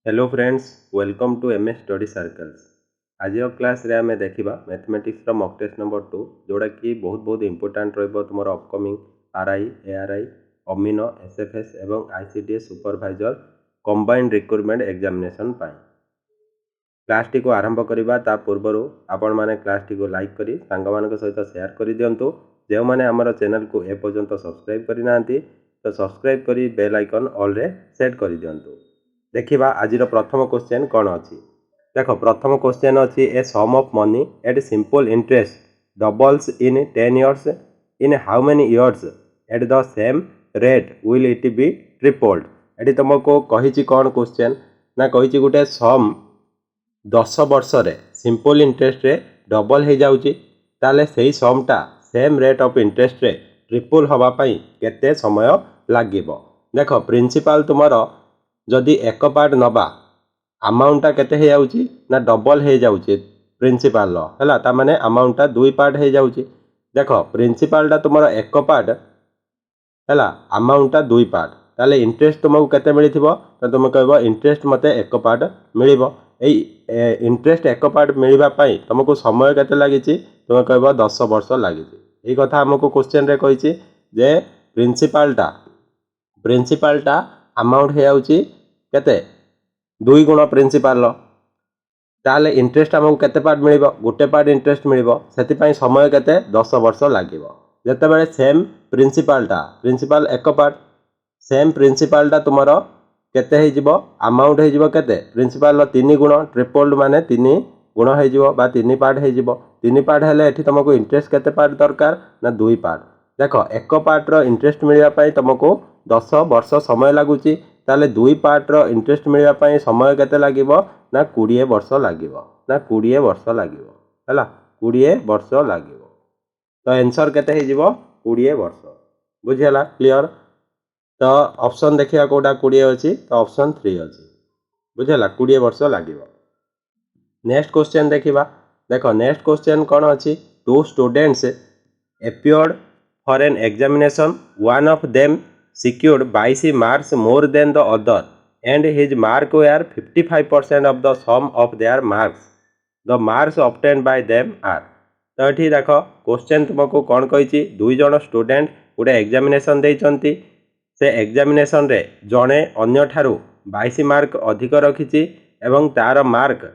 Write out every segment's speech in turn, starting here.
Hello friends, welcome to MS study circles. आज class रे आमे देखिबा मैथमेटिक्स रो मॉक टेस्ट नंबर 2 जोड़ा कि बहुत इंपोर्टेंट रहबो तुमर अपकमिंग आरआई एआरआई अमीनो एसएफएस एवं ICDS supervisor combined recruitment examination पाई। क्लास टी को आरंभ करिबा ता पूर्वरु आपण माने क्लास टी को लाइक करी सांग मानक सहित शेयर करि दियंतु। जे माने हमर चैनल को ए पर्यंत सब्सक्राइब करि नांती तो सब्सक्राइब करी बेल आइकन ऑल रे सेट करि दियंतु। देखिबा आज प्रथम क्वेश्चन कौन अच्छी। देख प्रथम क्वेश्चन अच्छी a sum of money at simple interest doubles in 10 years in how many years at the same rate will it be tripled. एटी तुमको कही कौन क्वेश्चन ना कही गोटे सम 10 वर्ष रे सिंपल इंटरेस्ट रे डबल हो जाउची ताले सही समटा सेम रेट ऑफ इंटरेस्ट रे ट्रिपल हवा पाई केते समय लागिबो। देख प्रिंसिपल तुमर जदि एक पार्ट नबा अमाउंटा केते हो जाउची ना डबल हो जाउची प्रिंसिपल है ता माने अमाउंटा दुई पार्ट हो जाउची। देख प्रिंसिपलटा तुमर एक पार्ट है अमाउंटा दुई पार्ट ताले इंटरेस्ट तुमको केते मिलिथिबो तो तुम कहबो इंटरेस्ट मते एक पार्ट मिलिबो। एई इंटरेस्ट एक पार्ट मिलवा पाई तुमको समय केते लागिची तुम कहबो 10 वर्ष लागिची। एई कथा हमको क्वेश्चन रे कहिची जे प्रिंसिपलटा अमाउंट हो जाउची केते 2 गुण प्रिंसिपल ताले इंटरेस्ट आमको केते पार्ट मिलिबो गोटे पार्ट इंटरेस्ट मिलिबो सेति पई समय केते 10 वर्ष लागिबो। जते बेले सेम प्रिंसिपल एक पार्ट सेम प्रिंसिपलटा तुमरो केते हे जिवो अमाउंट हे जिवो केते प्रिंसिपल 3 गुण ट्रिपल्ड माने 3 गुण हे जिवो बा 3 पार्ट हे जिवो। 3 पार्ट हेले एठी तुमको इंटरेस्ट केते पार्ट दरकार ना 2 पार्ट। देखो एक पार्ट रो इंटरेस्ट मिलिया पई तुमको 10 वर्ष समय लागुची ताले 2 पार्ट रो इंटरेस्ट मिलिया पई समय केते लागिबो ना 20 वर्ष लागिबो ना 20 वर्ष लागिबो हैला 20 वर्ष लागिबो। तो आंसर केते हे जिवो 20 वर्ष। बुझियला क्लियर। तो ऑप्शन देखिया कोडा 20 अछि तो ऑप्शन 3 अछि। बुझियला 20 वर्ष लागिबो। नेक्स्ट क्वेश्चन देखिबा। देखो नेक्स्ट क्वेश्चन कोन अछि two students appeared for an examination one of them secured 22 marks more than the other and his mark were 55% of the sum of their marks. The marks obtained by them are। तो ये देख question तुमको कौन कही दुई जन student गोटे examination देइचंती से एग्जामिनेशन रे जड़े अन्य ठारू 22 मार्क अधिक रखिची एवं तार मार्क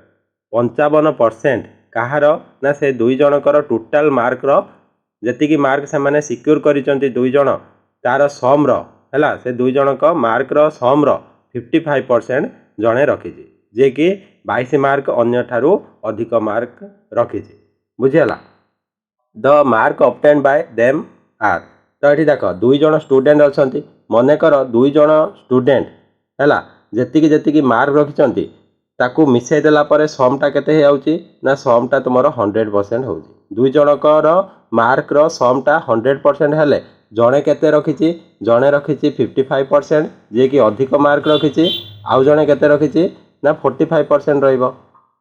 55% कहार ना से दुई जनकर टोटाल मार्क रो जेतिकी मार्क से माने सिक्योर करिचंती दुई जन तार सम रो हैला से दुई जनक मार्क रो सम रो 55% जड़े रखिची जे कि 22 मार्क अन्य ठारू अधिक मार्क रखिची। बुझियला। The mark obtained by them are. तो ये देख दुई जन स्टूडेंट अच्छा मनकर दुई जन स्टूडेंट हैला जेतिकी जेतिकी मार्क रखिचंती ताकू मिसई देला परे समटा केते हे आउची ना समटा तुमरो 100% होउची। दुई जनकर मार्क रो समटा 100% हेले जणे केते रखिची जणे रखिची 55% जे कि अधिक मार्क रखिची आउ जणे केते रखिची ना 45% रहिबो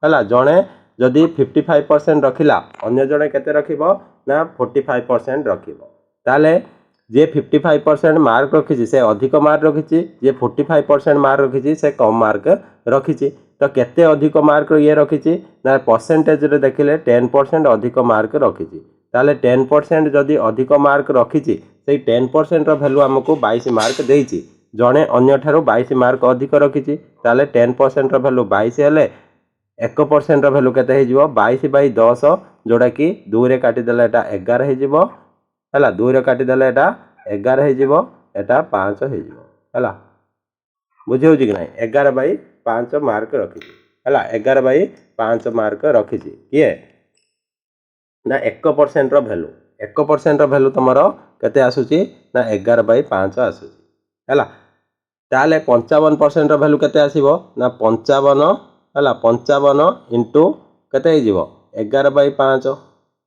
हैला। जणे जदि 55% रखिला अन्य जणे केते रखिबो ना 45% रखिबो ताले जे 55% मार्क रखिची से अधिक मार्क रखिची जे 45% मार्क रखिची से कम मार्क रखिची। तो केते अधिक मार्क ये रखिची ना परसेंटेज रे देखिले 10% अधिक मार्क रखिची ताले 10% जदि अधिक मार्क रखिची से 10% रो वैल्यू हमको 22 मार्क देइची जणे अन्य ठारू 22 मार्क अधिक रखिची ताले 10% रो वैल्यू 22 हेले 1% रो वैल्यू केते हे जिवो 22/10 जोड़ा कि 2 रे काटी देले एटा 11 हे जिवो हैला 2 रे काटी देले एटा 11 हे जिवो एटा 5 हे जिवो हैला। बुझे होची कि नाही 11/5 मार्क रखिची हैला 11/5 मार्क रखिची किए ना 1% रो वैल्यू 1% रो वैल्यू तमरो केते आसुची ना 11/5 आसुची हैला। ताले 55% रो वैल्यू केते आसीबो ना 55 हैला 55 इंटू केते हे जिवो 11/5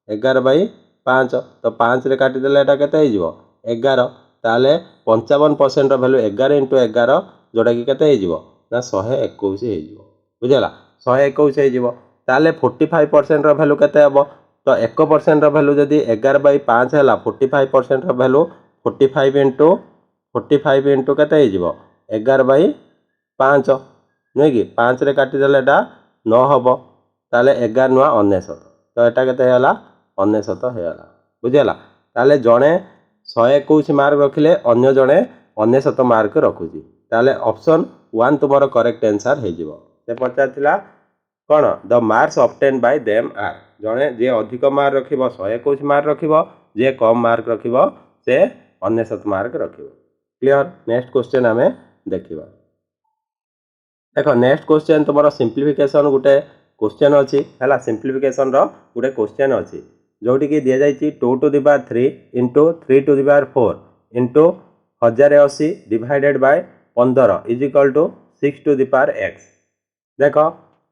11/5 तो 5 रे काटी देले एटा केते हे जिवो 11 ताले 55% रो वैल्यू 11 इंटू 11 जोड़ा कि केते हे जिवो ना 121 हे जिवो। बुझला 121 हे जिवो ताले 45% रो वैल्यू केते हबो तो 1% रो वैल्यू जदी 11/5 हैला 45% रो वैल्यू 45 इंटू केते हे जिवो 11/5 नुहे कि 5 रे काटिदेले एटा 9 हम ताले 11 नुआ 19 तो एटा केते होला 19 हेला बुझिला ताले जणे 121 मार्क रखिले अन्य जणे 19 मार्क रखुची ताले ऑप्शन 1 तुमरो करेक्ट आंसर हे जिवो से पचारथिला कौन the marks obtain by them are जड़े जे अधिक मार्क रखिबो 121 मार्क रखिबो जे कम मार्क रखिबो से 19 मार्क रखिबो क्लियर नेक्स्ट क्वेश्चन आमे देखिबा देखो नेक्स्ट क्वेश्चन तुमरो सिंप्लिफिकेशन गुटे क्वेश्चन अछि हला सिंप्लिफिकेशन रो गुटे क्वेश्चन अछि जोटी की दिया जायछि 2 to the power 3 into 3 to the power 4 into 1080 divided by 15 is equal to 6 to the power x देखो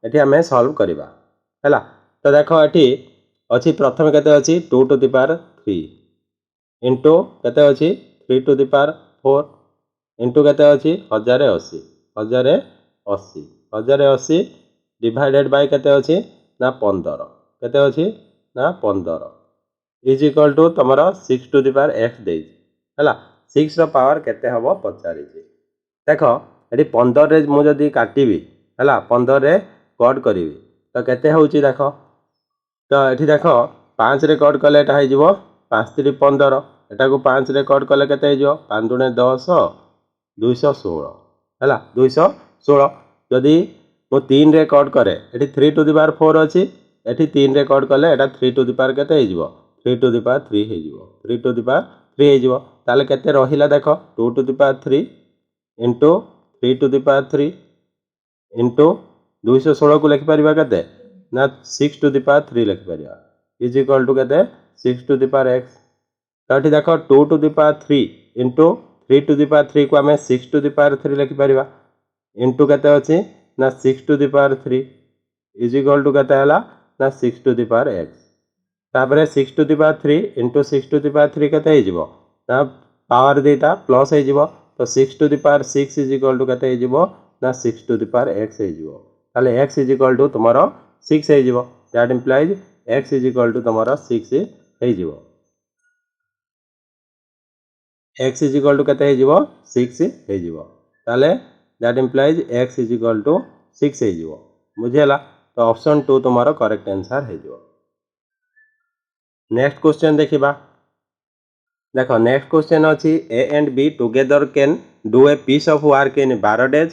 एठी हमें सॉल्व करिबा हला तो देखो एठी अछि प्रथम केते अछि 2 टू द पावर 3 into केते अछि 3 टू द पावर 4 into केते अछि 1080 डिवाइडेड बाय केते अछि ना 15 केते अछि ना 15 इज इक्वल टू तमरा 6 टू द पावर x दे हला 6 रो पावर केते हबो पचारि देखो एठी 15 रे मु जदी काटिबी हला 15 रे कट करिवि तो केते होउची देखो तो एठी देखो 5 रे कट कले एटा हे जिवो 5 3 15 एटा को 5 रे कट कले केते हे जिवो 5 दुने 10 216 हला 216 जदी मु 3 रे कट करे एठी 3 टू द पावर 4 अछि एठी 3 रे कट कले एटा 3 टू द पावर केते हे जिवो 3 टू द पावर 3 हे जिवो 3 टू द पावर 3 हे जिवो ताले केते रहिला देखो 2 to the power 3 into 3 to the power 3 into 216 को लिखि परिबा केते ना 6 टू द पावर 3 लिखि परिबा इज इक्वल टू केते 6 टू द पावर x ताठी देखो 2 to the power 3 into 3 to the power 3 को हमें 6 टू द पावर 3 लिखि परिबा into केते अछि ना 6 to the power 3 is equal to केते हला ना 6 टू द पावर x तापरे 6 to the power 3 into 6 to the power 3 केते हे जिवो ना पावर देता प्लस हे जिवो तो 6 to the power 6 is equal to केते हे जिवो ना 6 टू द पावर x हे जिवो ताले x इज इक्वल टू तुम्हारो 6 हे जिवो that implies x is equal to तुम्हारो 6 हे जिवो x इज इक्वल टू केते हे जिवो 6 हे जिवो ताले that implies x is equal to 6 हे जिवो बुझियला तो ऑप्शन 2 तुम्हारो करेक्ट आंसर हे जिवो नेक्स्ट क्वेश्चन देखिबा देखो नेक्स्ट क्वेश्चन अछि a and b together can do a piece of work in 12 days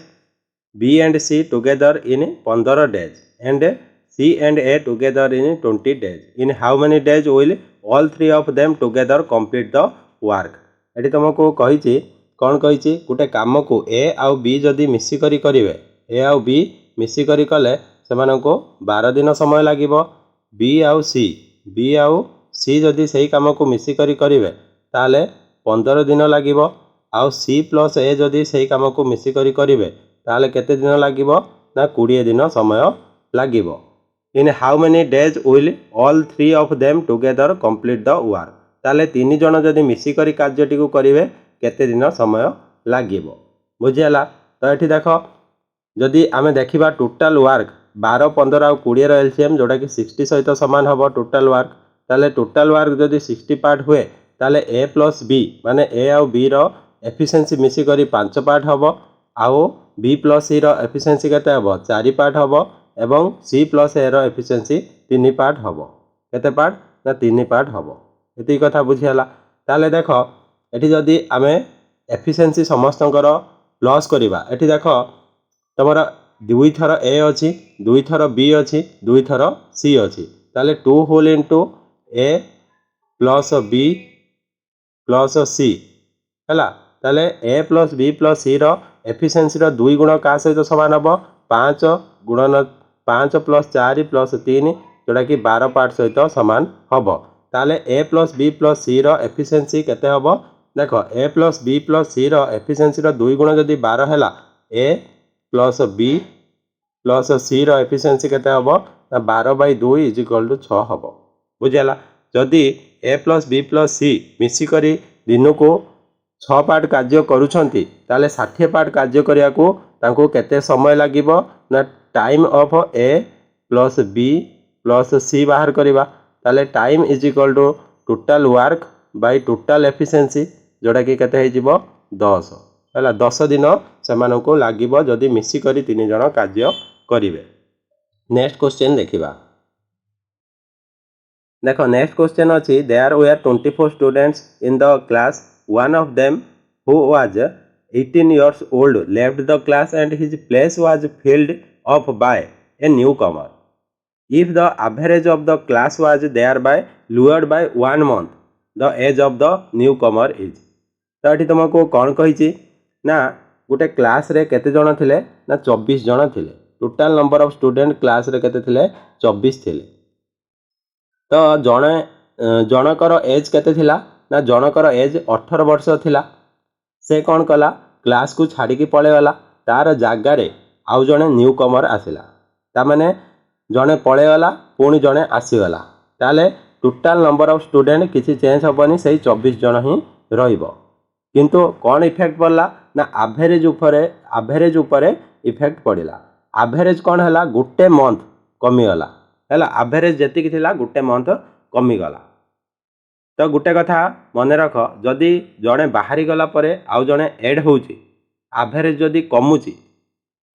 b and c together in 15 days and c and a together in 20 days in how many days will all three of them together complete the work एठी तुमको कहिछि कोन कहिछि गुटे काम को a आउ b जदी मिसी करी करिवे a आउ b मिसी करी कले सेमानको 12 दिन समय लागिवो b आउ c जदी सही काम को मिसी करी करिवे ताले 15 दिन लागिवो आउ c प्लस a जदी सही काम को मिसी करी करिवे ताले केते दिन लागिवो ना 20 दिन समय लागिवो in how many days will all three of them together complete the work ताले 3 जन जदी मिसी करी कार्यटी को करिवे केते दिन समय लागिवो बुझियला तो एठी देखो जदी आमे देखिबा टोटल वर्क 12 15 और 20 रो एलसीएम जोटा कि 60 सहित समान हबो टोटल वर्क ताले टोटल वर्क जदी 60 पार्ट हुए ताले a प्लस b माने a और b रो एफिशिएंसी मिसी करी 5 पार्ट हबो आउ b प्लस c रो एफिशिएंसी केते हबो 4 पार्ट हबो एवं c प्लस a रो एफिशिएंसी 3 पार्ट हबो केते पार्ट ना 3 पार्ट हबो एती कथा बुझियाला ताले देखो एठी जदी आमे एफिशिएंसी समस्तंकर प्लस करिबा एठी देखो तमरा दुई थर a अछि दुई थर b अछि दुई थर c अछि ताले 2 whole into a plus b plus c हला ताले a plus b plus c रो एफिशिएंसी रो 2 गुण का सहित समान हबो 5 गुणन 5 प्लस 4 प्लस 3 जोटा कि 12 पार्ट सहित समान हबो ताले a plus b plus c रो एफिशिएंसी केते हबो देखो a plus b plus c रो एफिशिएंसी रो 2 गुण जदी 12 हैला a plus b plus c रो एफिशिएंसी केते हबो ना 12/2 इज इक्वल टू 6 हबो बुझियला जदी a plus b plus c मिसी करी दिन को 6 पार्ट कार्य करूछंती ताले 60 पार्ट कार्य करिया को तांको केते समय लागिवो ना time of a plus b plus c बाहर करिबा ताले time is equal to total work by total efficiency जोटा कि केते हे जिवो 10 हला 10 दिन सेमानंको लागिबो जदि मिसी करी 3 जण कार्य करिवे। नेक्स्ट क्वेश्चन देखिबा। देखो नेक्स्ट क्वेश्चन अछि there were 24 students in the class, one of them who was 18 years old left the class and his place was filled up by a newcomer. If the average of the class was thereby lowered by 1 month, the age of the newcomer is. तो ये तुमको कौन कही ना गोटे class रे केते जण थिले ना 24 जण थिले। Total number of student class रे केते थिले 24 थिले। तो जनकर एज केते थिला ना जनकर एज 18 वर्ष थिला। से कौन कला क्लास को छाड़ी पळेगला तार जगार आउ जड़े न्यू कमर आसला ताने जड़े पळेगला पुणी जड़े आसीगला ताले टोटाल नंबर ऑफ स्टूडेंट किसी चेंज हेनी से 24 जन ही किंतु कौन इफेक्ट पड़ला ना आभरेज उपरे इफेक्ट पड़ला। आभरेज कौन है गोटे मंथ कमीगला है आभरेज जी थिला गोटे मंथ कमीगला। तो गोटे कथा मन रख जदि जड़े बाहरी गला परे आउ जड़े एड होउची आभरेज जदि कमुची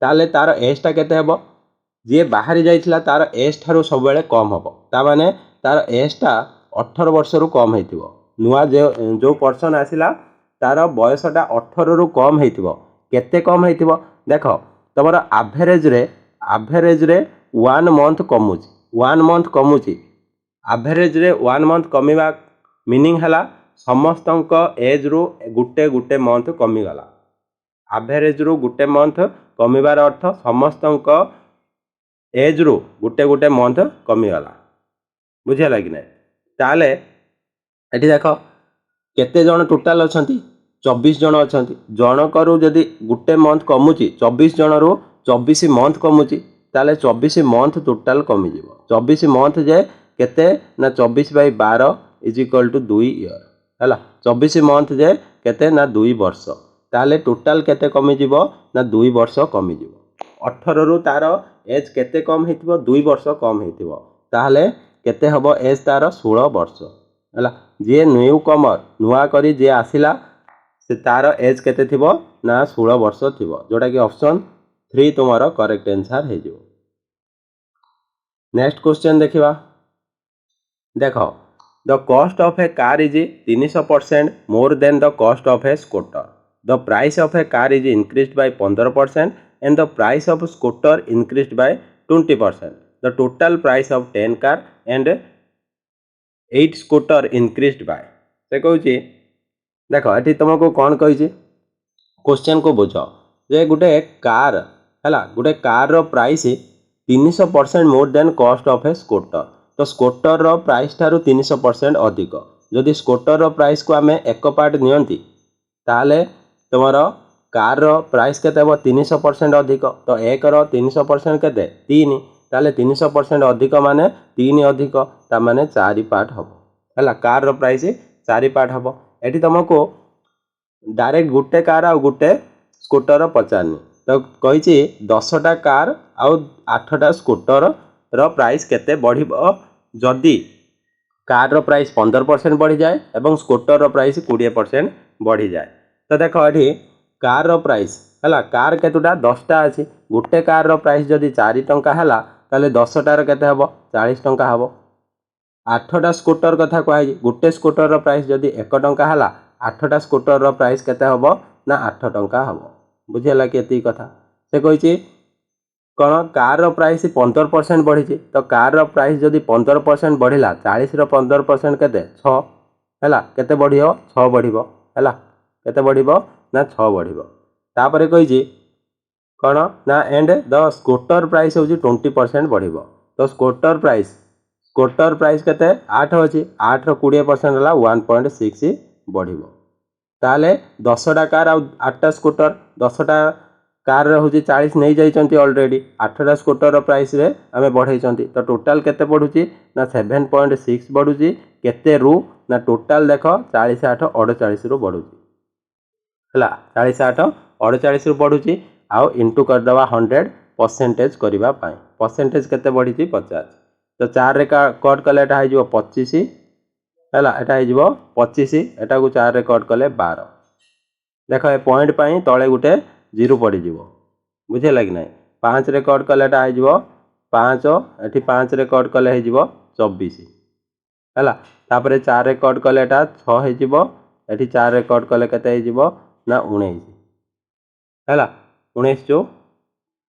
ताले तार एजटा केते हेबो जे बाहरी जाइथिला तार एज ठारू सब बेले कम हेबो ता माने तार एजटा 18 वर्ष रु कम हेतिबो। नुआ जो पर्सन आसिला तार बयसटा 18 रु कम हेतिबो। केते कम हेतिबो देखो तमरो आभरेज रे 1 मंथ कमुची आभरेज रे 1 मंथ कमीबा मीनिंग है समस्त एज रु गुटे गुटे मंथ कमीगला। आभरेज रु गुटे मंथ कमीबार अर्थ समस्त एज रु गुटे गुटे मंथ कमीगला। बुझेगा कि नहीं? ताले एठी देख केते जन टोटाल अछंती 24 जन अछंती। जनकरू जदि गुटे मंथ कमुची 24 जन रु 24 मंथ कमुची ताले 24 मंथ टोटाल कमी जीवो। 24 मंथ जे केते ना 24/12 इज इक्वल टू 2 ईयर है। 24 मंथ जे केते ना 2 वर्ष ताले टोटाल केते कमी जीवो ना 2 वर्ष कमी जीवो। 18 रु तार एज केते कम हेतिबो 2 वर्ष कम हेतिबो ताले केते हबो एज तार 16 वर्ष है। जे न्यू कमर नुआ करी जे आसिला से तार एज केते थिबो ना 16 वर्ष थिबो जोटा कि ऑप्शन 3 तुम्हारा करेक्ट आंसर हे जिवो। नेक्स्ट क्वेश्चन देखिबा। देखो the cost of A car is 300% more than the cost of a scooter. The price of A car is increased by 15% and the price of scooter increased by 20%। The total price of 10 car and 8 scooter increased by. से कहूँ देखो ये तुमको कौन कही question को बुझ जे गोटे कार है गोटे कार रो price 300% more than cost of a scooter. तो स्कूटर रो प्राइस ठारू 300% अधिक। जदि स्कूटर रो प्राइस को आमे एक पार्ट नियंती ताले तुमरो कार रो प्राइस केते हो 300% अधिक। तो एक रो 300% केते 3 ताले 300% अधिक माने 3 अधिक ता माने 4 पार्ट हबो है। कार रो प्राइस 4 पार्ट हबो। एठी तुमको डायरेक्ट गुटे कार आ गुटे स्कूटर पचारनी तो कही 10टा कार आउ 8टा स्कूटर रो प्राइस केते बढ़िबो जदि कार रो प्राइस 15% बढ़ी जाए एवं स्कूटर रो प्राइस 20% बढ़ी जाए। तो देखो ये कार रो प्राइस है कार केतुटा 10टा अच्छी गोटे कार रो प्राइस जदि 4 टंका है ताले 10टार केते हबो 40 टंका हबो। 8टा स्कूटर कथा कहि गोटे स्कूटर रो प्राइस जदि 1 टंका है 8टा स्कूटर रो प्राइस केते हबो ना 8 टंका हबो। बुझेला केती कथा से कही कौन कार रो प्राइस 15% बढ़ी तो कार रो प्राइस जदि 15% बढ़िला 40 रो 15% केते 6 है केते बढ़ियो 6 बढ़िबो है केते बढ़िबो ना 6 बढ़िबो। तापरे कही कौन ना एंड द स्कूटर प्राइस होची 20% बढ़िबो। तो स्कूटर प्राइस केते 8 अछि 8 रो 20% हला 1.6 बढ़िबो। ताले 10टा कार आ 8टा स्कूटर 10टा कार रे होची 40 नहीं जाइचंती ऑलरेडी 8टा स्कूटर रो प्राइस रे आमे बढ़ाइचंती। तो टोटल केते बढ़ुची ना 7.6 बढ़ुची केते रु ना टोटल देखो 40 8 48 रु बढ़ुची हला 40 8 48 रु बढ़ुची आउ इनटू कर दवा 100% करिबा पाई परसेंटेज केते बढ़ीची 50। तो 4 रे कट कले एटा हिजो 25 हला एटा हिजो 25 एटा को 4 रे कट कले 12। देखो ए पॉइंट पाई तळे गुटे 0 पड़ीज बुझेगा कि ना 5 रे कट कले 5 ये 5 रे कट कले 24 है तापर 4 रे कट कले 6 हो 4 रे कट कले केते ना 19 है 19 जो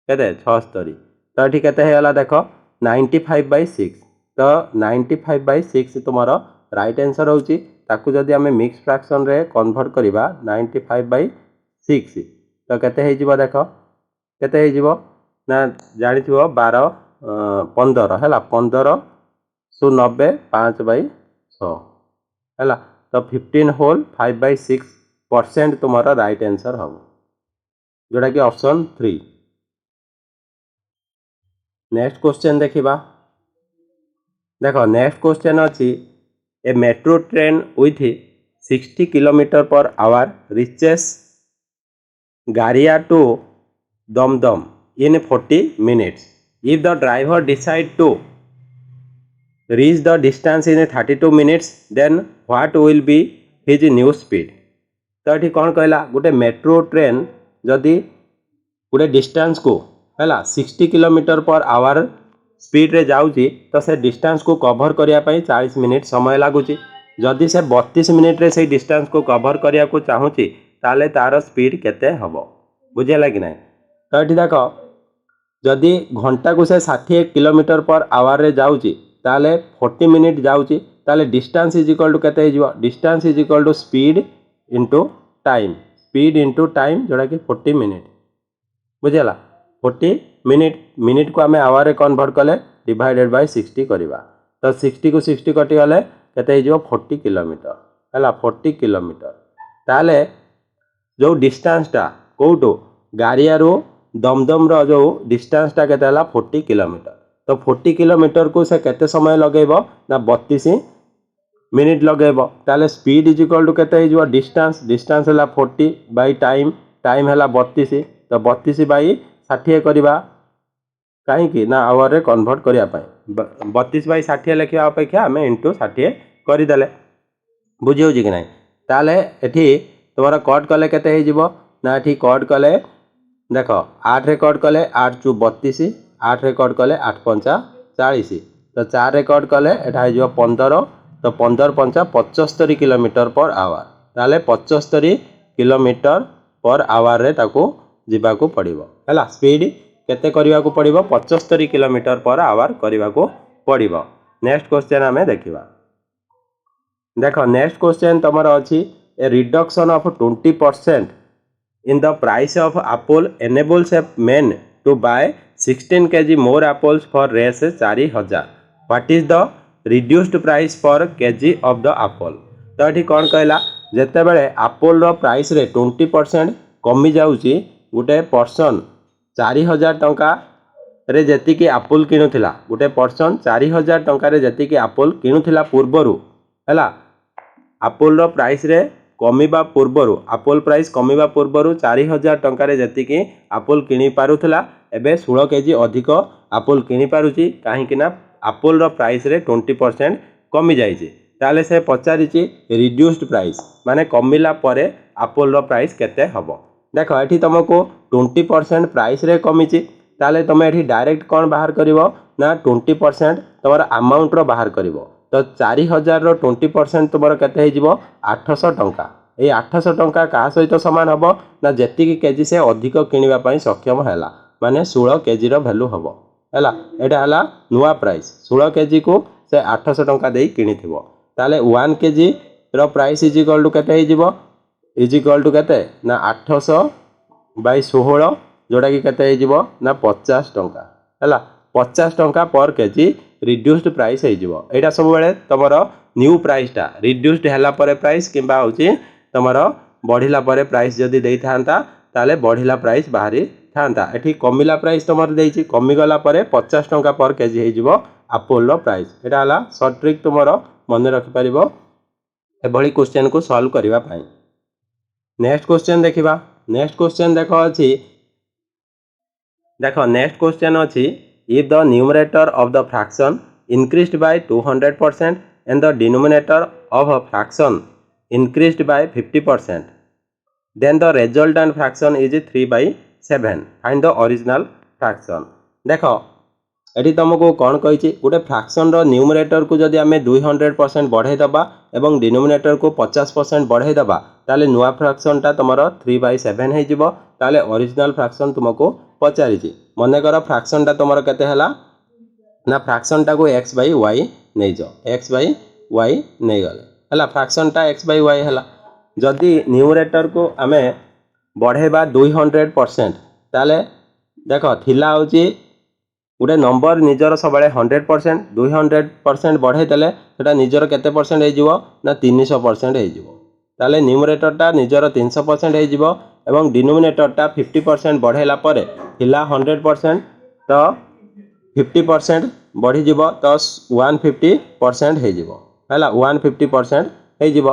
केते 76 तो ये केते हेला देख 95/6 तो 95/6 तुम राइट आंसर होची ताकू जदि आम मिक्स फ्रैक्शन रे कन्वर्ट करवा 95/6 तो केते हेजिबो देख केते हेजिबो ना जानी थो 12 15 है 15 सु 90 5/6 है तो 15 होल 5/6% तुम्हारा राइट आंसर हम जोटा कि ऑप्शन 3। नेक्स्ट क्वेश्चन देखिबा देखो नेक्स्ट क्वेश्चन अच्छी a metro train with 60 km/h reaches Garia to Dum in 40 minutes. If the driver decide to reach the distance in 32 minutes, then what will be his new speed? तो ये कौन कहला गोटे metro train जदि गोटे distance को है 60 km/h speed रे जाऊँगी तो से डिस्टेंस को कवर करने 40 मिनिट समय लगुच जदि से 32 मिनिट रे से डिस्टेंस को कवर करने को चाहूँगी ताले तार स्पीड केते हम बुझेगा कि ना तो ये देख जदि घंटा को से 60 km/h रे जाऊँगी ताले 40 मिनिट जाऊँगी ताले डिस्टेंस इज इक्वल टू केते हो distance is equal to speed into time जोड़ा कि 40 मिनिट बुझेगा 40 मिनिट को आम आवर रे कन्वर्ट कले डिवाइडेड बाय 60 करवा तो 60 को 60 कटि गले केते हो 40 किलोमीटर है 40 किलोमीटर ताले जो डिस्टेंसटा कौटू गाड़ियारू दमदम जो डिस्टेंसटा केते 40 किलोमीटर तो 40 किलोमीटर को से केते समय लगेब ना 32 मिनिट लगेब ताले स्पीड इज इक्वल टू केते हो डिस्टेंस है 40 बाय टाइम है 32 तो 32/60 करवा कहीं ना आवर रे कन्वर्ट करने 32/60 लिखा अपेक्षा आम इंटू 60 करदे बुझे कि ना ताले एठी तुम कट कले केते ना ये कट कले देख 8 रे कट कले 8 × 32 8 रे कट कले 8 × 5 40 तो 4 रे कट कले एटा हो 15 तो 15 × 5 75 km/h ताले 75 km/h रे ताको जीवाकू पड़िबो हैला स्पीड केते करिवाकू पड़िबो 75 km/h करिवाकू पड़िबो। नेक्स्ट क्वेश्चन आमे देखिबा देखो नेक्स्ट क्वेश्चन तमर अछि a reduction of 20% in the price of apple enables a man to buy 16 kg more apples for Rs 4000 what is the reduced price for kg of the apple तो ये कौन कहला जेते बेले एप्पल रो price रे 20% कमी जाउची गोटे पर्सन 4000 टंका रे जति कि एप्पल किणुथिला गोटे पर्सन 4000 टंका रे जति कि एप्पल किणुथिला पूर्वरु हैला एप्पल रो प्राइस रे कमिबा पूर्वरु एप्पल प्राइस कमिबा पूर्वरु 4000 टंका रे जति कि एप्पल किणी पारुथिला एबे 16 केजी अधिक एप्पल किणी पारुची काहे कि ना एप्पल रो प्राइस रे 20% कमी जाइची ताले से पचारिची रिड्यूस्ड प्राइस माने कमिला परे एप्पल रो प्राइस केते हबो देख ये तुमको 20% प्राइस रे कमीची ताले तुम ये डायरेक्ट कौन बाहर करिवो ना 20% तुम अमाउंट रो बाहर करिवो तो 4000 रो 20% तुम केते हेजिवो 800 टंका ये 800 टंका का सहित सामान हबो ना जेतिकी केजी से अधिक किनिबा पई सक्षम हैला माने 16 केजी रो वैल्यू हबो हैला एटा हला नुवा प्राइस 16 केजी को से 800 टंका देई किनिथिबो ताले 1 केजी रो प्राइस इज इक्वल टू केते हेजिवो इज इक्वल टू केते ना 800/16 जोटा कि केते हेजिवो ना 50 टंका हैला 50 टंका पर केजी रिड्यूस्ड प्राइस हेजिवो एटा सब बेले तमरो न्यू प्राइसटा रिड्यूस्ड हैला परे प्राइस किबा होची तमरो बढ़िला परे प्राइस जदी देई थांता ताले बढ़िला प्राइस बाहरी थांता एठी कमिला प्राइस तमरो देइची कमी गला परे 50 टंका पर केजी हेजिवो एप्पल रो प्राइस एटा हला शॉर्ट ट्रिक तमरो मन रखि परिबो ए भली क्वेश्चन को सॉल्व करबा पई। नेक्स्ट क्वेश्चन देखिबा नेक्स्ट क्वेश्चन देखो नेक्स्ट क्वेश्चन अच्छी if the numerator of the fraction increased by 200% and the denominator of a fraction increased by 50% then the resultant fraction is 3/7 find the original fraction. देख ये तुमको कौन कही गोटे fraction numerator को जदि आम 200% बढ़ईदबा और डिनोमिनेटर को 50% बढ़ईदबा ताले नुआ फ्रैक्शनटा तुम 3/7 हो ओरिजिनल फ्रैक्शन तुमको पचारि मनकर फ्रैक्शनटा तुम केते ना फ्रैक्शनटा को x/y नहीं जाओ x/y नहीं गले है फ्रैक्शनटा x/y है जदि न्यूमरेटर को आम बढ़ेबा 200% ताले देख थिला होची गोटे नंबर निजर सब 100% 200% बढ़े देले सेटा निजर केते परसेंट हो ना 300% हो न्यूमरेटरटा निजर 300% हो डिनोमिनेटरटा 50% बढ़ेला परे थिला 100% तो 50% बढ़ीज तो 150% है 150% हो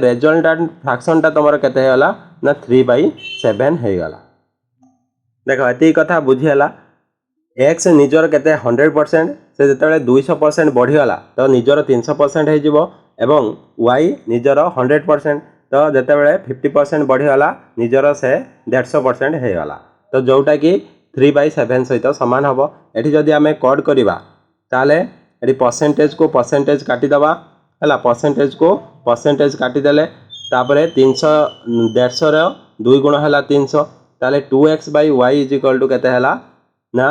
रिजल्टेंट फ्रैक्शनटा तुम केते होला ना 3/7 हो देख ये कथा बुझीगला एक्स निजर केते 100% से जिते 200% बढ़ीगला तो निजर 300% हो वाई निजर 100% तो जिते 50% बढ़ीगला निजर से 150% होगला तो जोटा कि 3/7 सहित सामान हम ये जदि आम कट करवा ताले ये परसेंटेज को परसेंटेज काटिदेवा है परसेंटेज को परसेंटेज काटिदेले तापर 300 150 2 गुण है 300 ताले 2x/y इजिकल टू केते हैला ना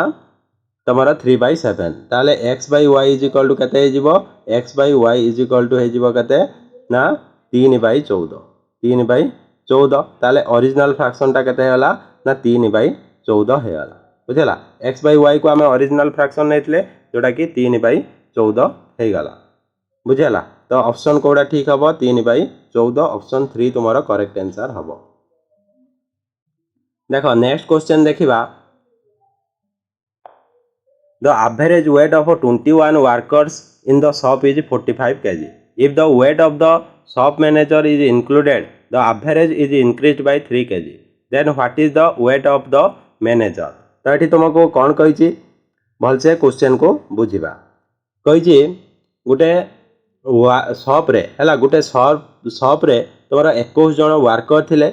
तुम 3/7 ताले x/y इजिकल टू केते x/y इजिकल टू हो केते ना 3/14 3/14 ताले ओरिजिनल फ्रैक्शनटा केते हैला ना 3/14 होगला बुझेला x/y को आम ओरिजिनल फ्रैक्शन नहीं जोटा कि 3/14 होगला बुझेला तो ऑप्शन कोड़ा ठीक हम 3/14 ऑप्शन 3 तुम करेक्ट आंसर हम। देख नेक्स्ट क्वेश्चन देखा The average weight of 21 workers in the shop is 45 kg. If the weight of the shop manager is included, the average is increased by 3 kg. Then what is the weight of the manager? तो ये तुमको कौन कही भलसे question को बुझा कही गोटे shop रे है गोटे शॉप रे तुम 21 जन वर्कर थिले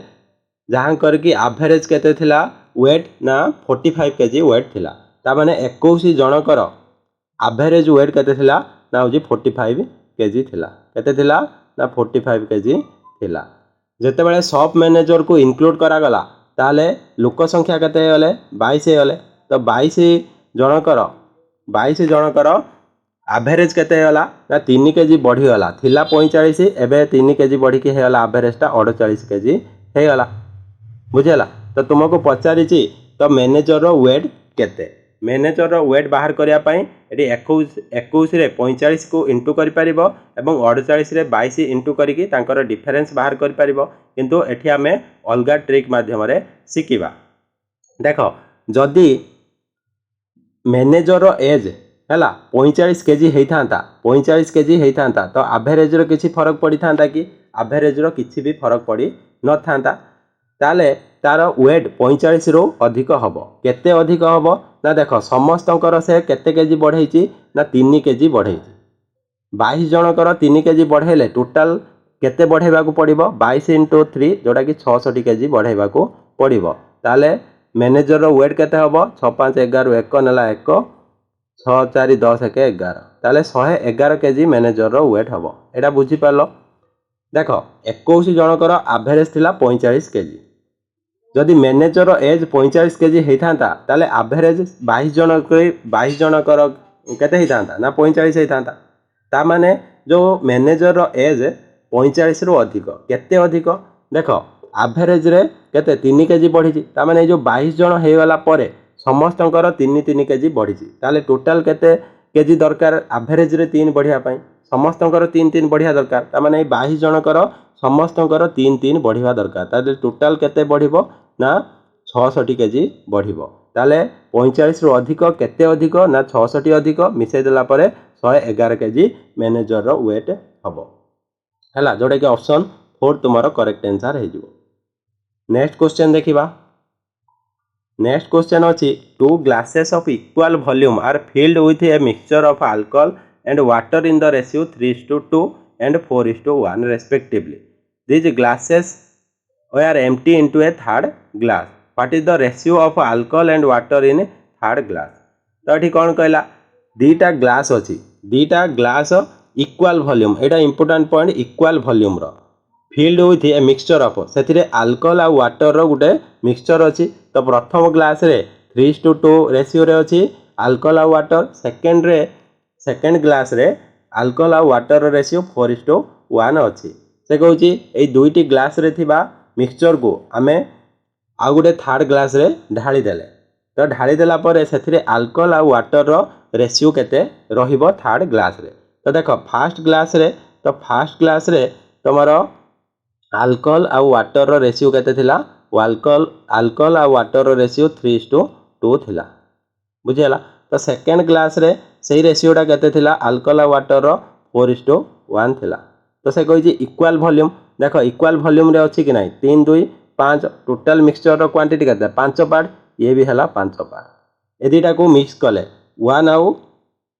जहाँ करके एवरेज केते थिला वेट ना 45 kg वेट थिला ताने 21 जनकर एवरेज वेट केते थिला ना हो 45 kg थिला केते थिला ना 45 kg थिला जेते बेले शॉप मैनेजर को इंक्लूड करा गला ताले लोक संख्या केते गले 22 गले तो 22 जनकर एवरेज केते गला ना 3 kg बढ़ी गला थिला 45 एबे 3 kg बढ़ी के हेला एवरेजटा 48 kg हे गला बुझेला तो तुमको पचारि तो मैनेजर रो वेट केते मैनेजर वेट बाहर करने ये 21 रे 45 को इंटू कर 48 रे 22 इंटू कर डिफरेन्स बाहर कर किंतु एठी आमे अलगा ट्रिक माध्यम शिखा देख जदि मैनेजर एज है 45 kg होता 45 kg होता तो एवरेज किसी फरक पड़ी था कि एवरेज किसी भी फरक पड़ी न था ताले तार वेट 45 रो अधिक हम केते अधिक हम ना देख समस्तंकर से केते केजी बढ़े ना 3 kg बढ़े 22 जनकर 3 kg बढ़ेले टोटाल केते बढ़ेबा को पड़िबो 22 × 3 जोटा कि 66 kg बढ़ेबा को पड़िबो ताले मैनेजर रो वेट केते हम 6 5 11 1 नेला 1 6 4 10 1 11 ताले 111 kg मैनेजर रो वेट हम एटा बुझी पारलो देख 21 जनकर एवरेज थिला 45 kg जदि मैनेजर एज 45 kg होता ताले एवरेज 22 जनकर केते होता ना 45 होता ता माने जो मैनेजर एज 45 रो अधिक केते अधिक देख एवरेज रे केते 3 kg बढ़ी ता माने जो 22 जन हो गला परे समस्तंकर 3 kg बढ़ी ताले टोटाल केते केजी दरकार एवरेज रे 3 बढ़िया पई समस्तंकर 3 बढ़िया दरकार ता माने 22 जनकर समस्तंकर 3 बढ़िया दरकार ताले टोटाल केते बढ़िबो ना 66 kg बढ़िबो ताले 45 रो अधिक केते अधिक ना 66 अधिक मिसै देला परे 111 kg मैनेजर रो वेट हबो हैला जोटा कि ऑप्शन 4 तुम्हारो करेक्ट आंसर हे जिवो। नेक्स्ट क्वेश्चन देखिबा नेक्स्ट क्वेश्चन अछि two glasses of equal volume are filled with a mixture of alcohol and water in the ratio 3:2 and 4:1 respectively. These glasses were empty into a third glass. What is the ratio of alcohol and water in third glass? तो ये कौन कहला दीटा glass अच्छी दीटा glass equal volume एटा important point equal volume रो filled with a mixture of से अल्कोहल आ वाटर रो गोटे मिक्सचर अच्छी तो प्रथम ग्लास रे 3:2 रेशियो रे अच्छी अल्कोहल आ वाटर सेकेंड ग्लास रे अल्कोहल आ वाटर रेशियो 4:1 अच्छी से कहूँ ये दुईटी ग्लास रे थिबा मिक्सचर को आमे आउ गोटे थर्ड ग्लास रे ढाली देले तो ढाली देला पर से अल्कोहल आ वाटर रो रेशियो केते रहिबो थर्ड ग्लास रे तो देखो फर्स्ट ग्लास रे तमरो अल्कोहल आ वाटर रो रेशियो केते थिला अल्कोहल आ वाटर रो रेशियो 3:2 थिला बुझिला तो सेकेंड ग्लास रे सही रेशियोटा केते थिला अल्कोहल आ वाटर रो 4:1 थिला तो से कही इक्वाल वॉल्यूम देखो इक्वाल वॉल्यूम रे अच्छी कि नहीं 3 2 5 टोटाल मिक्सचर रो क्वांटिटी केते 5 पार्ट ये भी है 5 पार्ट ए दुईटा को मिक्स कले 1 आउ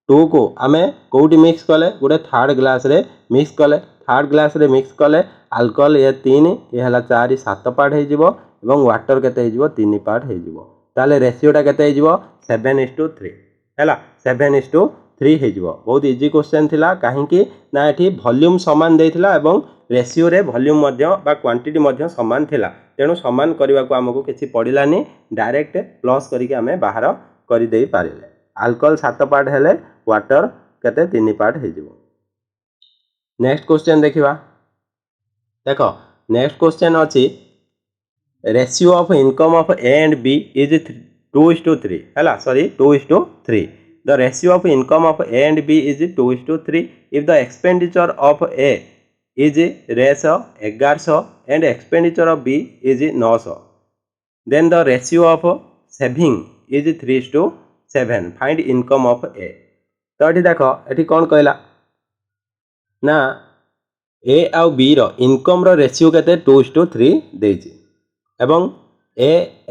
2 को आमे कोउटी मिक्स कले गोटे थर्ड ग्लास रे मिक्स कले थर्ड ग्लास रे मिक्स कले अल्कोहल ये 3 ये है 4 7 पार्ट हो जिवो एवं वाटर केते हो जिवो 3 पार्ट हो जिवो ताले रेशियोटा केते हो जिवो 7:3 हैला 7:3 हो जिवो बहुत इजी क्वेश्चन थिला काहेकि ना एठी वॉल्यूम समान देथिला एवं रेशियो रे वॉल्यूम मध्य बा क्वांटिटी मध्य समान थिला तेणु समान करने को आमको किसी पड़ानी डायरेक्ट प्लस करके आम बाहर कर दे पारे अल्कोहल 7 पार्ट हेले वाटर केते 3 पार्ट हो नेक्स्ट क्वेश्चन देखा देख नेक्स्ट क्वेश्चन अच्छी ratio of income of A and B is 2:3 है sorry 2:3 the ratio of income of A and B is 2:3 if the expenditure of A is ratio 1100 and expenditure of B is 900 then the ratio of saving is 3:7 find income of A तो ये देख ये कौन कहला ना A आउ B रो income row ratio केते 2:3 देछि एवं A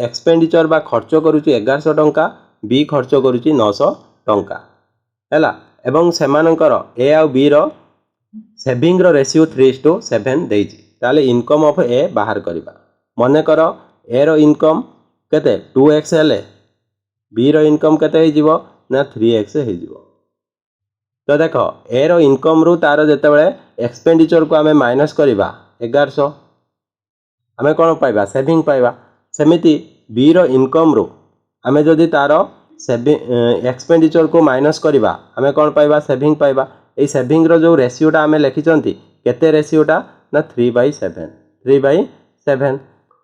एक्सपेंडिचर बा खर्च करूची 1100 टंका B खर्च करूची 900 टंका हैला एवं सेमानकर A आउ B रो सेविंग रो रेशियो 3:7 देछि ताले इनकम ऑफ ए बाहर करबा मने कर ए रो इनकम केते 2x हेले बी रो इनकम केते हे जिवो ना 3x हे जिवो तो देखो ए रो इनकम रु तार जते बेले एक्सपेंडिचर को हमें माइनस करबा 1100 हमें कोन पाइबा सेविंग पाइबा सेमिति बी रो इनकम रु हमें जदी तार एक्सपेंडिचर को माइनस करबा हमें कोन पाइबा सेविंग पाइबा ये सेविंग रो जो रेशियोटा आम लिखिंट केते रेशियोटा ना 3/7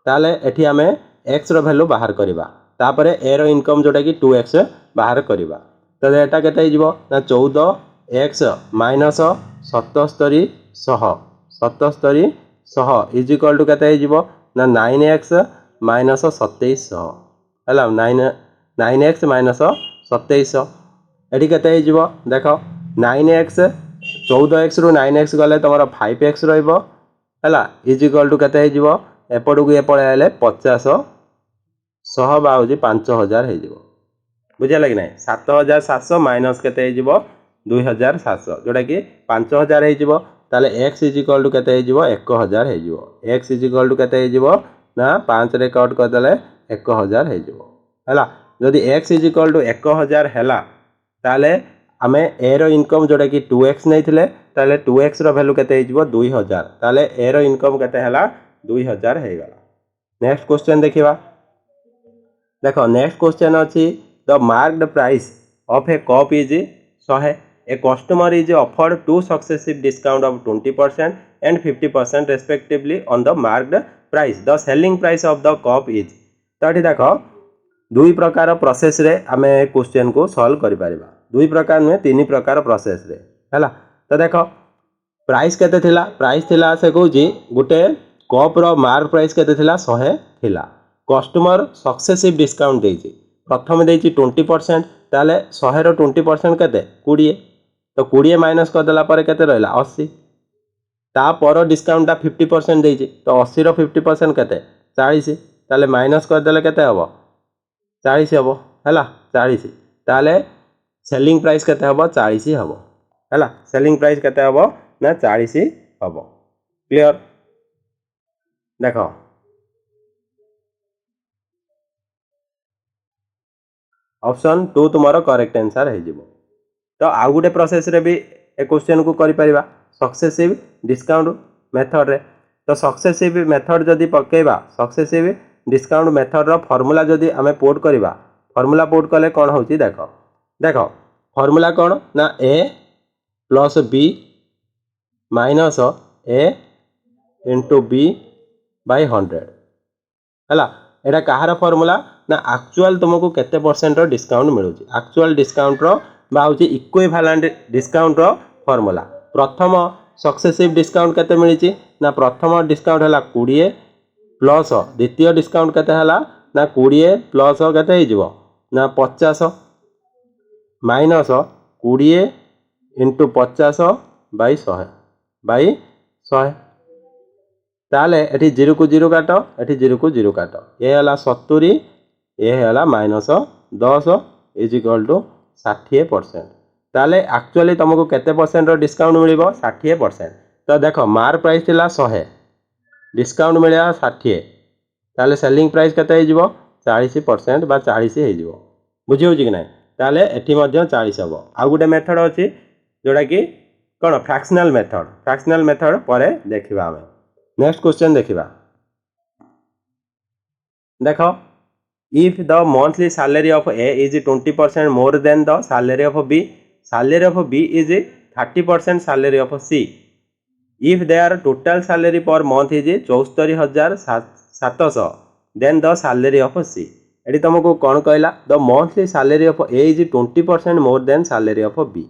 ताले एठी आम एक्स रो वैल्यू बाहर करबा तापरे ए रो इनकम जोटा कि 2x बाहर करबा तो एटा केते हिजबो ना 14x minus 77 is equal to केते हिजबो ना 9x माइनस 2700 हैला 9x माइनस 2700 एठी केते हिजबो देखो 9x 14x रु 9x गले तुम 5x रहा इज इक्वल टू केते हिजबो एपड़ को एपड़े आले 50 100 बाउजी 5000 हो बुझा कि ना 7700 माइनस केते हिजबो 2700 जोटा कि 5000 हो ताले x इज इक्वल टू केते हिजबो 1000 हो x इज इक्वल टू केते हिजबो ना 5 रे कट कर देले 1000 हो हैला जदी x इज इक्वल टू 1000 हैला ताले आमे ए रो इनकम जोटा कि 2x नहीं थिले ताले 2x रो वैल्यू केते हिजबो 2000 ताले ए रो इनकम केते हला 2000 हे गला नेक्स्ट क्वेश्चन देखिबा देखो नेक्स्ट क्वेश्चन अछि the marked price of A cup is 100 a customer is offered two successive discount of 20% and 50% respectively on the marked price the selling price of the cup is तो ये देखो दुई प्रकार process रे आमे question को solve करि परिबा दुई प्रकार नुहे 3 प्रकार प्रोसेस रे हैला तो देखो प्राइस केते थिला प्राइस थिला से कहूची गोटे कप रो मार्क प्राइस केते थिला 100 थिला कस्टमर सक्सेसिव डिस्काउंट देछि प्रथम देछि 20% ताले 100 रो 20% केते 20 तो 20 माइनस कर देला पर केते रहला 80 ता पर डिस्काउंट ता 50% देछि तो 80 रो 50% केते 40 ताले माइनस कर देले केते हबो 40 हबो हैला 40 ताले सेलिंग प्राइस केते हबो 40 हबो हैला सेलिंग प्राइस केते हबो ना 40 हबो क्लियर देखो ऑप्शन 2 तुमर करेक्ट आंसर हो। तो आउ गोटे प्रोसेस रे भी ए क्वेश्चन को करि परिबा सक्सेसिव डिस्काउंट मेथड रे। तो सक्सेसिव मेथड जदि पकेबा सक्सेसिव डिस्काउंट मेथड रो फार्मूला जदि आमे पुट करबा फार्मूला पुट कले कोन होची देखो देखो फार्मूला कोन ना ए प्लस बी माइनस ए इंटू बी बाय 100 है। एटा कहार फार्मूला ना एक्चुअल तुमको केते परसेंट रो डिस्काउंट मिलू एक्चुअल डिस्काउंट रो बा होची इक्विवेलेंट डिस्काउंट रो फार्मूला। प्रथम सक्सेसिव डिस्काउंट केते मिली ना प्रथम डिस्काउंट है 20 प्लस द्वितीय डिस्काउंट केते है ना 20 प्लस केते हो ना 50 माइनस 20 इंटू 50 बाई 100 ताले एठी 0 को 0 काट एठी 0 को 0 काट ये है 70 ये है माइनस 10 इज इक्वल टू 60%। ताले एक्चुअली तुमको केते परसेंट रो डिस्काउंट मिलिबो 60%। तो देखो मार प्राइस थिला 100 डिस्काउंट मिलिया 60 ताले सेलिंग प्राइस केते हो जिवो 40% बा 40 हो जिवो बुझी होची कि नै। ताले एठी मध्ये 40 हबो। आ गुटे मेथड अछि जोडा कि कोन फ्रैक्शनल मेथड परे देखिबा हमें। नेक्स्ट क्वेश्चन देखिबा देखो if the monthly salary of A is 20% more than the salary of B is 30% salary of C if their total salary per month is 74,700 then the salary of C. एटी तुमको कौन कहला the monthly salary of A is 20% more than salary of B.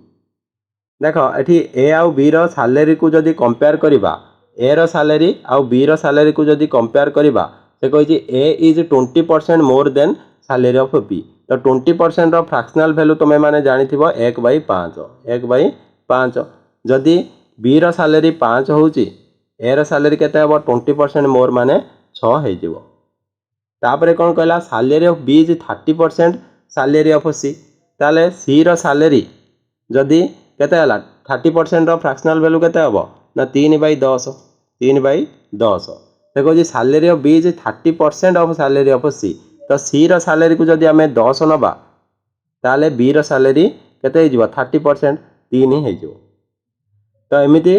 देखो एटी A आउ B रो salary को जदि कंपेयर करिबा ए रो सैलरी आउ बी रो सैलरी को जदि कंपेयर करिबा से कहि a is 20% more than salary of b. तो 20% रो फ्रैक्शनल वैल्यू तुमे माने जानिथिबो 1/5 जदि बी रो सैलरी 5 होउची ए रो सैलरी केते हबो 20% मोर माने 6 हे जिवो। तापरे कोन कहला salary of B is 30% salary of C ताले सी रो सैलरी जदि केते हला 30% रो फ्रैक्शनल वैल्यू केते हबो ना 3/10 देखो जी salary of B is 30% of salary of C. तो सी रो सैलरी को जदि आमे 10 नबा ताले बी रो सैलरी केते हिजो 30% 3 ही हिजो। तो एमिति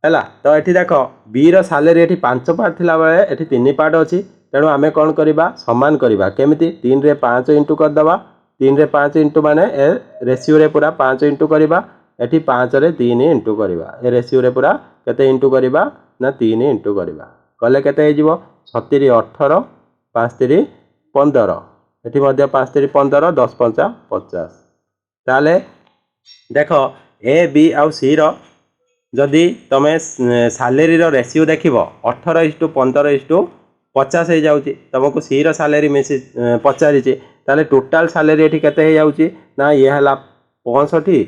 हैला। तो एठी देखो बी रो सैलरी एठी 5 पार्ट थिला बेले एठी 3 पार्ट अछि तेणु आमे कोन करिबा समान करिबा केमिति 3 रे 5 इंटू कर दबा 3 रे 5 इंटू माने ए रेशियो रे पूरा 5 इंटू करिबा एठी 5 रे 3 इंटू करिबा ए रेशियो रे पूरा केते इंटू करिबा ना 3 इंटू करिबा कले केते हिजो 36 18 5 3 15 एठी मध्ये 5 3 15 10 5 50 ताले देखो ए बी आउ सी रो जदि तमे सैलरी रो रेशियो देखिबो 18:15:50 हो जाउची तुमको सी रो सैलरी मेसी पचारिची ताले टोटल सैलरी एठी केते हो जाउची ना ये हला 65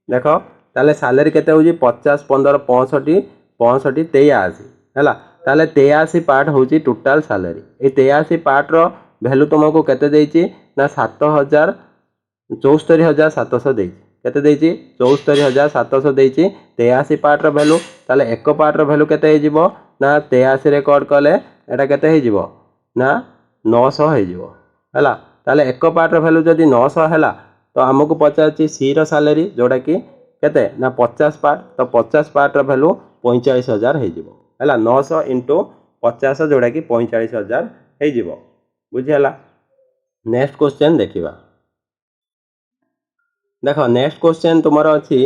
देखो ताले सैलरी केते होउची 50 15 65 65 83 हैला ताले 83 पार्ट होउची टोटल सैलरी ए 83 पार्ट रो वैल्यू तुमको केते देइची ना 74,700 देइची केते देइची 74,700 देइची 83 पार्ट रो वैल्यू ताले एक पार्ट रो वैल्यू केते हे जिवो ना 83 रिकॉर्ड कले एटा केते हे जिवो ना 900 हे जिवो हैला ताले एक पार्ट रो वैल्यू जदी 900 हैला तो हमको पचाची सी रो सैलरी जोडा कि केते ना 50 पार्ट तो 50 पार्ट रो वैल्यू 45,000 हे जिवो हैला 900 इंटू 50 जोड़ा कि 45,000 हे जिवो बुझियाला। नेक्स्ट क्वेश्चन देखिबा देखो नेक्स्ट क्वेश्चन तुमरो अछि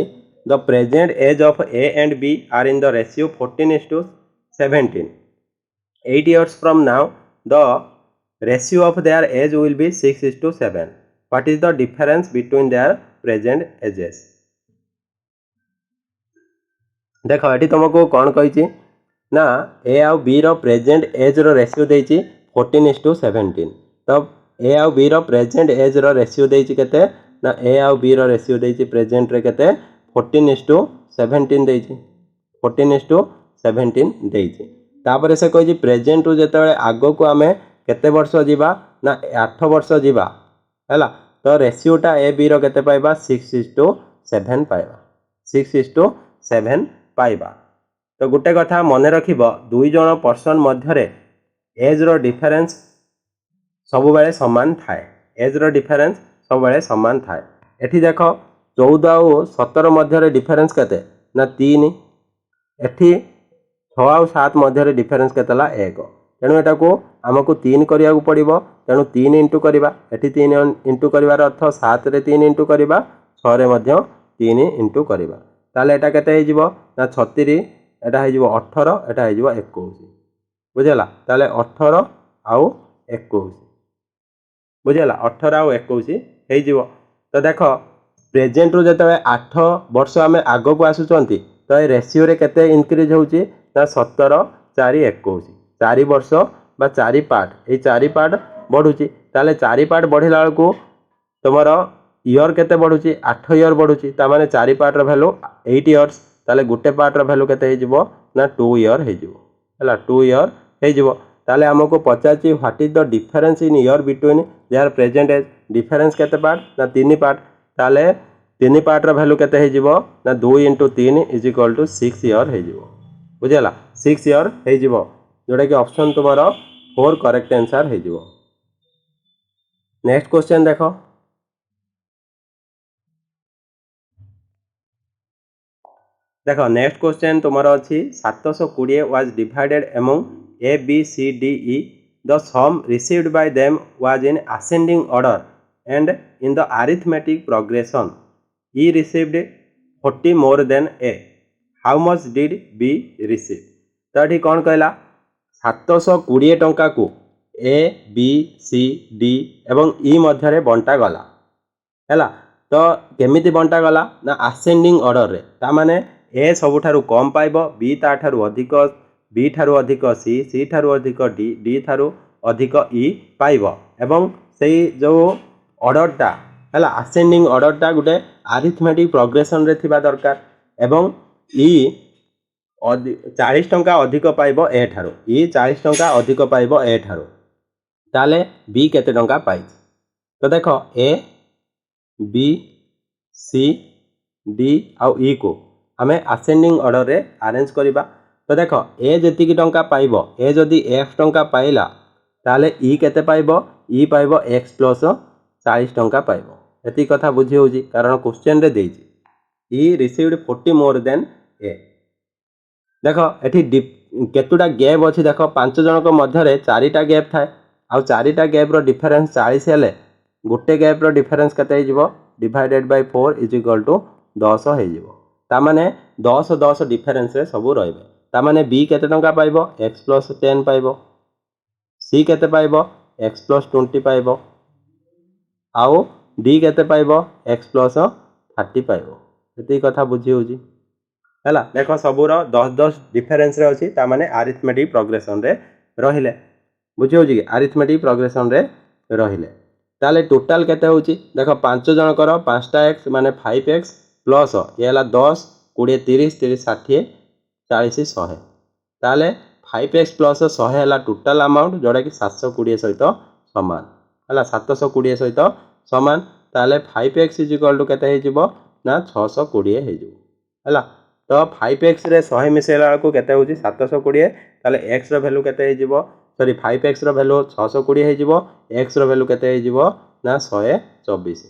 the present age of A and B are in the ratio 14:17 8 years from now the ratio of their age will be 6:7 what is the difference between their present ages। देखो ये तुमको कौन कही ना ए आउ B रो present as row ratio देइची 14:17 तब ए आउ B रो present as row ratio देइची केते ना ए आउ बी रो रेशियो देइची प्रेजेंट रे केते 14:17 देइची 14:17 देइची तापर से कहि प्रेजेंट रु जेते आगो को आमे केते वर्ष जीवा ना 8 वर्ष जीवा हैला तो रेशियोटा ए बी रो केते पाइबा 6:7 पाइबा 6:7 पाइबा। तो गोटे कथा मन रखिबो दुई जन पर्सन मध्यरे एज रो डिफरेंस सब बेले समान थाए एज रो डिफरेंस सब सामान थाए। एठी देख 14 आउ 17 मध्य डिफरेन्स केते ना 3। एठी 6 आउ 7 मध्य डिफरेन्स केते 1। तेणु एटा को आमको 3 करिया पड़िबो। तेणु 3 इंटू करवा। एठी 3 इंटू करिवार अर्थ 7 रे 3 इंटू करवा, 6 रे मध्य 3 इंटू करवा। ताले एटा केते हे जिवो ना 36, एटा हे जिवो 18, एटा हे जिवो 21। बुझेला? ताले 18 आउ 21 बुझेला? 18 आउ 21 हे जिवो। तो देख प्रेजेंट रू जते 8 वर्ष आमे आगो को आसुचंती तो ए रेशियो रे केते इंक्रीज होउची ना 17 4 21। 4 वर्ष बा 4 पार्ट, ए 4 पार्ट बढ़ुची। ताले 4 पार्ट बढ़िला बेलू तुमर इयर केते बढ़ुची 8 इयर बढ़ुची। ता माने 4 पार्ट रो वैल्यू 8 इयर्स। ताले गुटे पार्ट रो वैल्यू केते हे जिवो ना 2 इयर हे जिवो। हला 2 इयर हे जिवो। ताले हमको पचाची what is the difference in year between their present age. Difference केते पार्ट ना 3 पार्ट। ताले 3 पार्ट रो वैल्यू केते हे जिवो ना 2 * 3 = 6 इयर हे जिवो। बुझेला? 6 इयर हे जिवो, जोटा कि ऑप्शन तुम्हारा 4 करेक्ट आंसर हे जिवो। नेक्स्ट क्वेश्चन देखो। देखो नेक्स्ट क्वेश्चन तुम्हारा अच्छी 720 was divided among A B C D E. The sum received by them was in ascending order and in the arithmetic progression E received 40 more than A. How much did B receive? तो ये कौन कहला 720 टंका को ए B C D एवं ई मध्य बंटा गला हैला। तो केमिति बंटा गला ना असेंडिंग ऑर्डर रे। ता माने ए सबुठारु कम पाइबो, बी ताठारु अधिक, बी ठारु अधिक सी, सी ठारु अधिक डी, डी ठारु अधिक ई पाइबो। एवं सेई जो ऑर्डरटा हैला असेंडिंग ऑर्डरटा गुटे अरिथमेटिक प्रोग्रेशन रे थिबा दरकार। एवं ई 40 टंका अधिक पाइबो ए ठारु, ई 40 टंका अधिक पाइबो ए ठारु। ताले बी केते टंका पाइछ? तो देखो ए बी सी डी आउ ई को आमे असेंडिंग ऑर्डर रे अरेंज करिबा। तो देखो ए जेतिकी टंका पाइबो, ए जदि एक्स टंका पाइला ताले ई केते पाइबो? ई पाइबो एक्स प्लस 40 टंका पाइबो। एति कथा बुझी होउची कारण क्वेश्चन रे देइची ई रिसीव्ड 40 मोर देन ए। देखो एठी केतुटा गैप अछि देखो 5 जनक मध्य रे 4टा गैप थाए। आ 4टा गैप रो डिफरेंस 40 हेले गोटे गैप रो डिफरेंस केते हे जिवो डिवाइडेड बाय 4 = 10 हे जिवो। ता माने 10 10 डिफरेंस रे सब रहबे। ता माने बी केते टंका पाइबो? x plus 10 पाइबो। सी केते पाइबो? x plus 20 पाइबो। आउ डी केते पाइबो? x plus 30 पाइबो। एति कथा बुझी होउची हैला। देखो सबुरो 10 10 डिफरेंस रे अछि। ता माने अरिथमेटिक प्रोग्रेशन रे रहिले। बुझी होउची कि अरिथमेटिक प्रोग्रेशन रे रहिले। ताले टोटल केते होउची देखो 5 जनकर 5टा x माने 5x प्लस ये हला 10 20 30 30 60 40 100। ताले 5x प्लस 100 हला टोटल अमाउंट जोड़ा कि 720 सहित समान हला 720 सहित समान। ताले 5x = केते हे जिवो ना 620 हे जिवो हला। तो 5x रे 100 मिसेला को केते होउची 720। ताले x रो वैल्यू केते हे जिवो सॉरी 5x रो वैल्यू 620 हे जिवो, x रो वैल्यू केते हे जिवो ना 124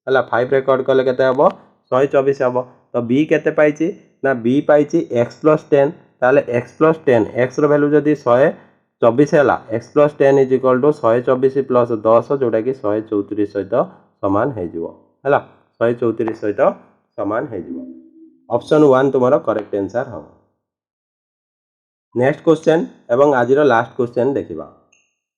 हला। 5 रेकॉर्ड कले केते हबो 124 हबो। तो b केते पाइची ना b पाइची x प्लस 10। ताले x प्लस 10 x रो वैल्यू जदी 124 हला x प्लस 10 = 124 प्लस 10 जोटा कि 134 सहित समान हे जिवो हला। 134 सहित समान हे जिवो। ऑप्शन 1 तुम्हारा करेक्ट आंसर हो। नेक्स्ट क्वेश्चन एवं आजिर लास्ट क्वेश्चन देखिबा।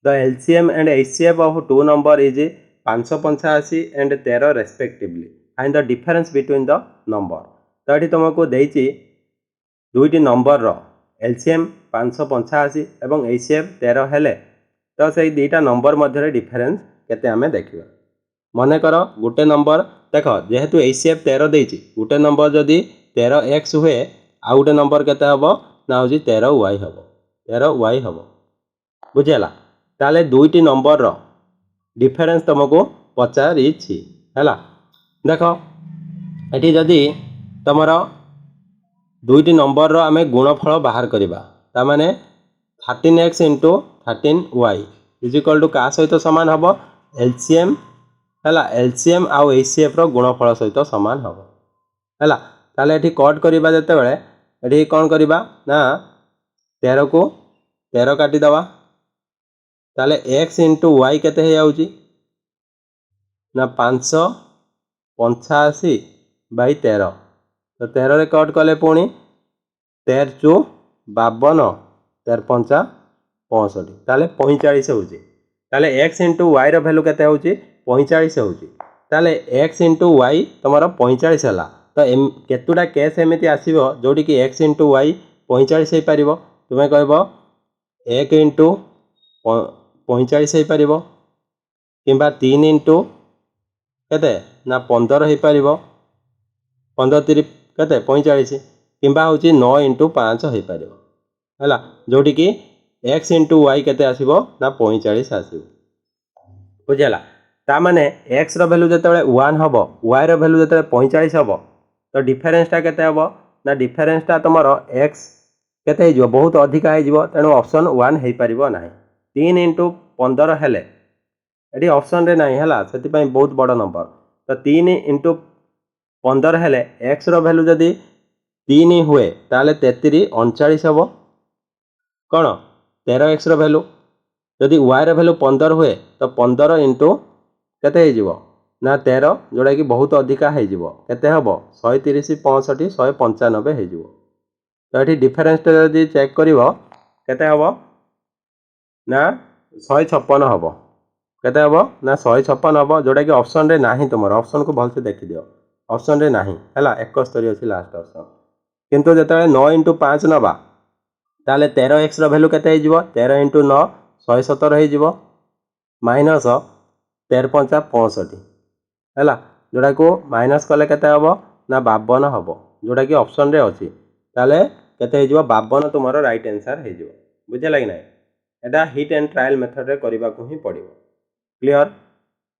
The LCM and HCF of two number is 585 and 13 respectively. Find the difference between the number. तो ये तुमको देइची दुईटी नंबर रो एलसीएम 585 एवं एचसीएफ 13 हेले तो से दुईटा नंबर मध्य डिफरेंस केते आमे देखिबा। मने करो गोटे नंबर देख जेहेतु एचसीएफ 13 देइची गोटे नंबर जदि 13x हुए आ गोटे नंबर केते हबो ना होजी 13y हबो 13y हबो। बुझेला? ताले दुईटी नंबर रो डिफरेंस तुमको पचारिछि हैला। देखो एटी जदि तुमर दुईटी नंबर रो आमे गुणफल बाहर करिबा ता माने 13x * 13y = का सहित समान हबो एलसीएम है एलसीएम आउ एचसीएफ गुणफल सहित सामान हम है ताले एठी कट करवा जिते बड़े ये कौन करवा ना 13 को 13 काटिदेवा ताले एक्स इंटू वाई केते हो जाउची ना 585 बाई 13 तो 13 रे कट कले पुणी 13 चु 52 13 पंचा 65 ताले 45 होउची ताले एक्स इंटू वाई रो वैल्यू केते होउची 45 होउची ताले एक्स इंटू वाई तुमर 45 हला तो केतुटा केस एमती आसीबो जोडी कि एक्स इंटू वाई 45 हो पारिबो तुमे कहबो 1 इंटू 45 हो पारिबो किंबा 3 इंटू केते ना 15 हो पारिबो 15 3 केते 45 किंबा होची 9 इंटू 5 हो पारिबो हला जोडी कि एक्स इंटू वाई केते आसीबो ना 45 आसीबो बुझला ता माने एक्स रो वैल्यू जते 1 हबो वाई रो वैल्यू जते 45 हबो तो डिफरेंस टा केते हबो ना डिफरेंस टा तमरो एक्स केते हो जिवो बहुत अधिक हो जिवो तेणु ऑप्शन 1 हो पारिबो नाही 3 इंटू 15 हेले एटी ऑप्शन रे नाही हला सेति पई बहुत बड़ नंबर तो 3 इंटू 15 हेले एक्स रो वैल्यू जदी 3 हुए ताले 33 39 हबो कौन 13 एक्स रो वैल्यू जदि वाई रो वैल्यू 15 हुए तो 15 इंटू केते हो जिवो ना 13 जोड़ा कि बहुत अधिका हो जिवो केते हबो 130 65 195 हो जिवो तो ये डिफरेंस जदि चेक करिवो केते हबो ना 156 हबो केते हबो ना 156 हबो जोड़ा कि ऑप्शन रे नाही तुमर ऑप्शन को भलसे देखि दियो ऑप्शन रे नाही हला 71 अछि लास्ट ऑप्शन किंतु जते 9 इंटू 5 नबा ताले 13 एक्स रो वैल्यू केते हो जिवो 13 इंटू 9 117 हो जिवो माइनस 13 पंचा 65 है जोड़ा को माइनस कले केते हबो ना 52 हबो जोड़ा कि ऑप्शन रे अछि ताले केते हो जिवो 52 तुमरो राइट आंसर हो जिवो बुझे लागिना एटा हिट एंड ट्रायल मेथड रे करबा को ही पड़िबो क्लियर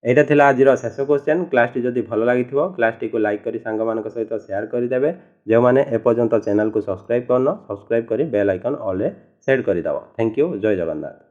एटा थिला आज रो शेष क्वेश्चन क्लास टी जदी भलो लागिथिबो क्लास टी को लाइक करी संग मानक सहित शेयर करि देबे जे माने ए पर्यंत चैनल को सब्सक्राइब करनो सब्सक्राइब करी बेल आइकन ऑल रे सेट करि दबो थैंक यू जय जगन्नाथ।